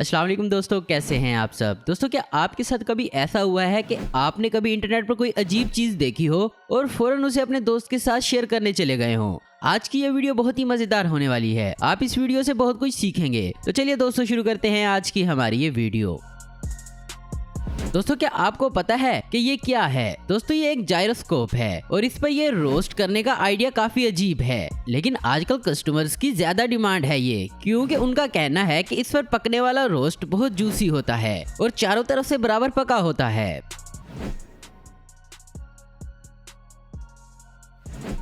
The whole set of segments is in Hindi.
अस्सलाम वालेकुम दोस्तों, कैसे हैं आप सब। दोस्तों, क्या आपके साथ कभी ऐसा हुआ है कि आपने कभी इंटरनेट पर कोई अजीब चीज देखी हो और फौरन उसे अपने दोस्त के साथ शेयर करने चले गए हो। आज की ये वीडियो बहुत ही मजेदार होने वाली है। आप इस वीडियो से बहुत कुछ सीखेंगे। तो चलिए दोस्तों, शुरू करते हैं आज की हमारी ये वीडियो। दोस्तों, क्या आपको पता है कि ये क्या है? दोस्तों, ये एक जायरोस्कोप है और इस पर ये रोस्ट करने का आइडिया काफी अजीब है, लेकिन आजकल कस्टमर्स की ज्यादा डिमांड है ये, क्योंकि उनका कहना है कि इस पर पकने वाला रोस्ट बहुत जूसी होता है और चारों तरफ से बराबर पका होता है।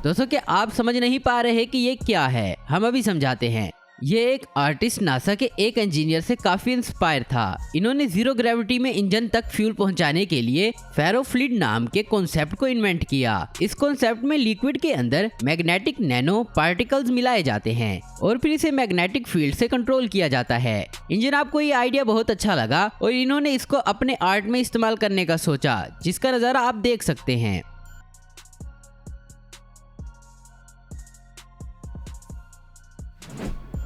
दोस्तों, क्या आप समझ नहीं पा रहे कि ये क्या है? हम अभी समझाते हैं। ये एक आर्टिस्ट नासा के एक इंजीनियर से काफी इंस्पायर था। इन्होंने जीरो ग्रेविटी में इंजन तक फ्यूल पहुंचाने के लिए फेरोफ्लूइड नाम के कॉन्सेप्ट को इन्वेंट किया। इस कॉन्सेप्ट में लिक्विड के अंदर मैग्नेटिक नैनो पार्टिकल्स मिलाए जाते हैं और फिर इसे मैग्नेटिक फील्ड से कंट्रोल किया जाता है। इंजन आपको ये आइडिया बहुत अच्छा लगा और इन्होंने इसको अपने आर्ट में इस्तेमाल करने का सोचा, जिसका नजारा आप देख सकते हैं।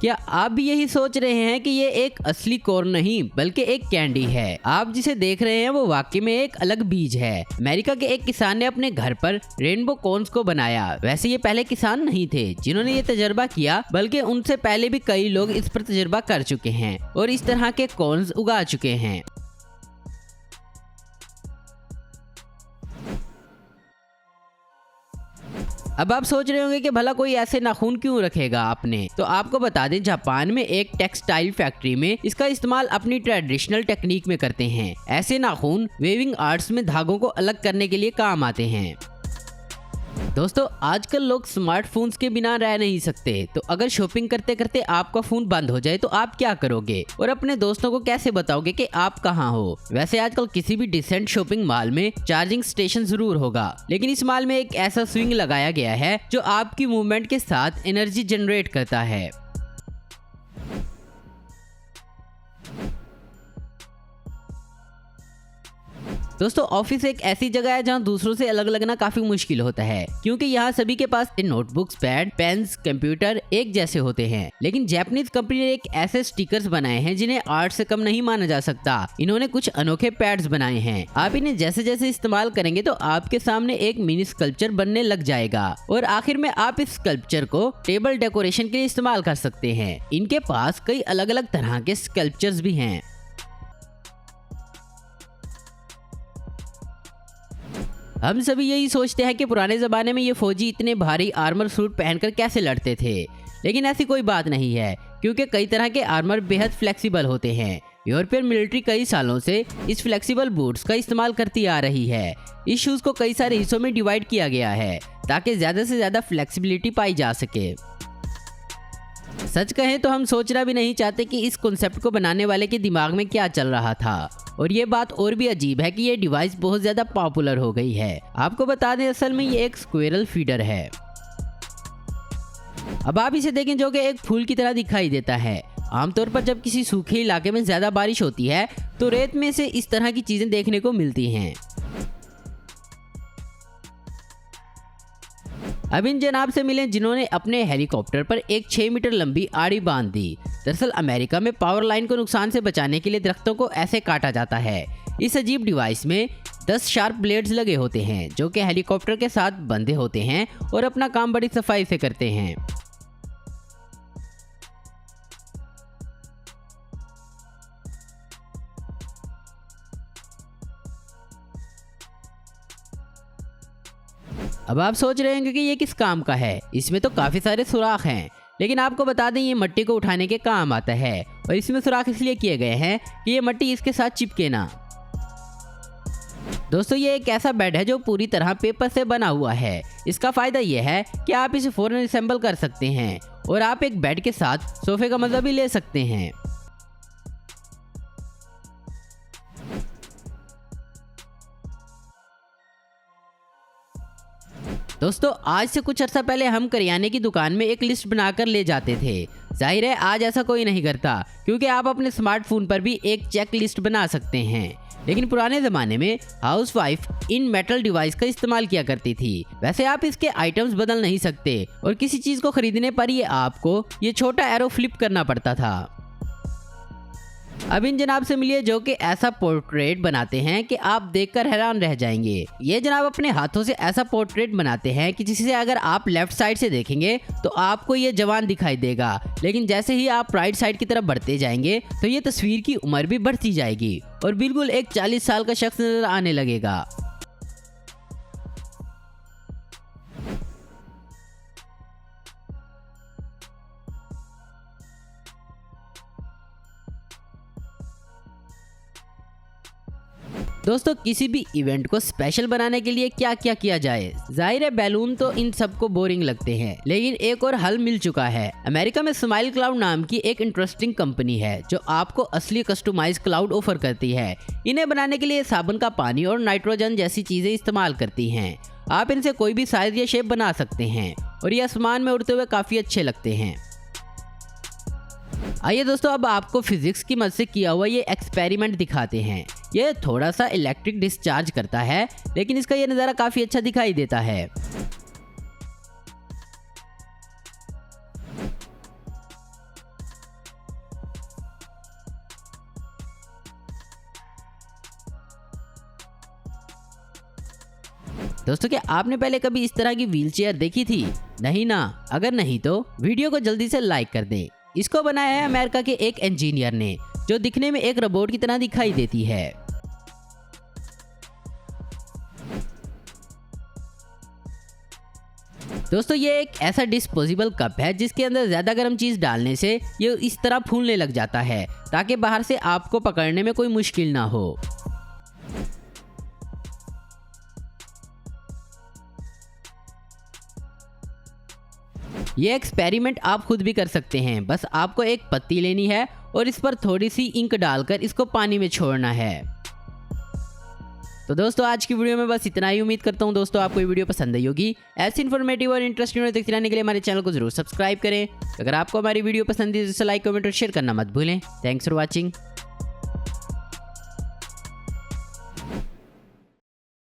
क्या आप भी यही सोच रहे हैं कि ये एक असली कॉर्न नहीं बल्कि एक कैंडी है? आप जिसे देख रहे हैं वो वाकई में एक अलग बीज है। अमेरिका के एक किसान ने अपने घर पर रेनबो कॉर्न्स को बनाया। वैसे ये पहले किसान नहीं थे जिन्होंने ये तजर्बा किया, बल्कि उनसे पहले भी कई लोग इस पर तजर्बा कर चुके हैं और इस तरह के कॉर्न्स उगा चुके हैं। अब आप सोच रहे होंगे कि भला कोई ऐसे नाखून क्यों रखेगा आपने। तो आपको बता दें, जापान में एक टेक्सटाइल फैक्ट्री में इसका इस्तेमाल अपनी ट्रेडिशनल टेक्निक में करते हैं। ऐसे नाखून वेविंग आर्ट्स में धागों को अलग करने के लिए काम आते हैं। दोस्तों, आजकल लोग स्मार्टफोन्स के बिना रह नहीं सकते। तो अगर शॉपिंग करते करते आपका फोन बंद हो जाए तो आप क्या करोगे और अपने दोस्तों को कैसे बताओगे कि आप कहाँ हो? वैसे आजकल किसी भी डिसेंट शॉपिंग मॉल में चार्जिंग स्टेशन जरूर होगा, लेकिन इस मॉल में एक ऐसा स्विंग लगाया गया है जो आपकी मूवमेंट के साथ एनर्जी जनरेट करता है। दोस्तों, ऑफिस एक ऐसी जगह है जहां दूसरों से अलग लगना काफी मुश्किल होता है, क्योंकि यहाँ सभी के पास नोटबुक्स, पैड, पेन्स, कंप्यूटर एक जैसे होते हैं। लेकिन जापानीज कंपनी ने एक ऐसे स्टिकर्स बनाए हैं जिन्हें आर्ट से कम नहीं माना जा सकता। इन्होंने कुछ अनोखे पैड्स बनाए हैं। आप इन्हें जैसे जैसे इस्तेमाल करेंगे तो आपके सामने एक मिनी स्कल्पचर बनने लग जाएगा और आखिर में आप इस स्कल्पचर को टेबल डेकोरेशन के लिए इस्तेमाल कर सकते हैं। इनके पास कई अलग अलग तरह के स्कल्पचर्स भी हैं। हम सभी यही सोचते हैं कि पुराने ज़माने में ये फौजी इतने भारी आर्मर सूट पहनकर कैसे लड़ते थे, लेकिन ऐसी कोई बात नहीं है, क्योंकि कई तरह के आर्मर बेहद फ्लेक्सिबल होते हैं। यूरोपियन मिलिट्री कई सालों से इस फ्लेक्सिबल बूट्स का इस्तेमाल करती आ रही है। इस शूज़ को कई सारे हिस्सों में डिवाइड किया गया है ताकि ज़्यादा से ज़्यादा फ्लेक्सिबिलिटी पाई जा सके। सच कहें तो हम सोचना भी नहीं चाहते कि इस कॉन्सेप्ट को बनाने वाले के दिमाग में क्या चल रहा था। और ये बात और भी अजीब है कि ये डिवाइस बहुत ज्यादा पॉपुलर हो गई है। आपको बता दें, असल में ये एक स्क्विरल फीडर है। अब आप इसे देखें, जो कि एक फूल की तरह दिखाई देता है। आमतौर पर जब किसी सूखे इलाके में ज्यादा बारिश होती है तो रेत में से इस तरह की चीजें देखने को मिलती हैं। अब इन जनाब से मिलें जिन्होंने अपने हेलीकॉप्टर पर एक 6 मीटर लंबी आड़ी बांध दी। दरअसल अमेरिका में पावर लाइन को नुकसान से बचाने के लिए दरख्तों को ऐसे काटा जाता है। इस अजीब डिवाइस में 10 शार्प ब्लेड्स लगे होते हैं जो कि हेलीकॉप्टर के साथ बंधे होते हैं और अपना काम बड़ी सफाई से करते हैं। अब आप सोच रहे होंगे कि ये किस काम का है। इसमें तो काफी सारे सुराख हैं, लेकिन आपको बता दें, ये मिट्टी को उठाने के काम आता है और इसमें सुराख इसलिए किए गए हैं कि ये मिट्टी इसके साथ चिपके ना। दोस्तों, ये एक ऐसा बेड है जो पूरी तरह पेपर से बना हुआ है। इसका फायदा ये है कि आप इसे फौरन असेंबल कर सकते हैं और आप एक बेड के साथ सोफे का मजा भी ले सकते हैं। दोस्तों, आज से कुछ अर्सा पहले हम करियाने की दुकान में एक लिस्ट बनाकर ले जाते थे। जाहिर है आज ऐसा कोई नहीं करता, क्योंकि आप अपने स्मार्टफोन पर भी एक चेक लिस्ट बना सकते हैं। लेकिन पुराने ज़माने में हाउसवाइफ इन मेटल डिवाइस का इस्तेमाल किया करती थी। वैसे आप इसके आइटम्स बदल नहीं सकते और किसी चीज़ को खरीदने पर ये आपको ये छोटा एरो फ्लिप करना पड़ता था। अब इन जनाब से मिलिए जो कि ऐसा पोर्ट्रेट बनाते हैं कि आप देखकर हैरान रह जाएंगे। ये जनाब अपने हाथों से ऐसा पोर्ट्रेट बनाते हैं कि जिससे अगर आप लेफ्ट साइड से देखेंगे तो आपको ये जवान दिखाई देगा, लेकिन जैसे ही आप राइट साइड की तरफ बढ़ते जाएंगे तो ये तस्वीर की उम्र भी बढ़ती जाएगी और बिल्कुल एक 40 साल का शख्स नजर आने लगेगा। दोस्तों किसी भी इवेंट को स्पेशल बनाने के लिए क्या क्या किया जाए? जाहिर है बैलून तो इन सबको बोरिंग लगते हैं, लेकिन एक और हल मिल चुका है। अमेरिका में स्माइल क्लाउड नाम की एक इंटरेस्टिंग कंपनी है जो आपको असली कस्टमाइज क्लाउड ऑफर करती है। इन्हें बनाने के लिए साबुन का पानी और नाइट्रोजन जैसी चीजें इस्तेमाल करती हैं। आप इनसे कोई भी साइज या शेप बना सकते हैं और ये आसमान में उड़ते हुए काफी अच्छे लगते हैं। आइए दोस्तों अब आपको फिजिक्स की मदद से किया हुआ ये एक्सपेरिमेंट दिखाते हैं। ये थोड़ा सा इलेक्ट्रिक डिस्चार्ज करता है, लेकिन इसका ये नज़ारा काफ़ी अच्छा दिखाई देता है। दोस्तों क्या आपने पहले कभी इस तरह की व्हीलचेयर देखी थी? नहीं ना? अगर नहीं तो वीडियो को जल्दी से लाइक कर दें। इसको बनाया है अमेरिका के एक इंजीनियर ने, जो दिखने में एक रोबोट की तरह दिखाई देती है। दोस्तों ये एक ऐसा डिस्पोजेबल कप है जिसके अंदर ज्यादा गर्म चीज डालने से ये इस तरह फूलने लग जाता है ताकि बाहर से आपको पकड़ने में कोई मुश्किल ना हो। ये एक्सपेरिमेंट आप खुद भी कर सकते हैं। बस आपको एक पत्ती लेनी है और इस पर थोड़ी सी इंक डालकर इसको पानी में छोड़ना है। तो दोस्तों आज की वीडियो में बस इतना ही। उम्मीद करता हूँ दोस्तों आपको ये वीडियो पसंद आई होगी। ऐसी इन्फॉर्मेटिव और इंटरेस्टिंग वीडियो देखते रहने के लिए हमारे चैनल को जरूर सब्सक्राइब करें। अगर आपको हमारी वीडियो पसंद है तो लाइक कमेंट और शेयर करना मत भूलें। Thanks for watching.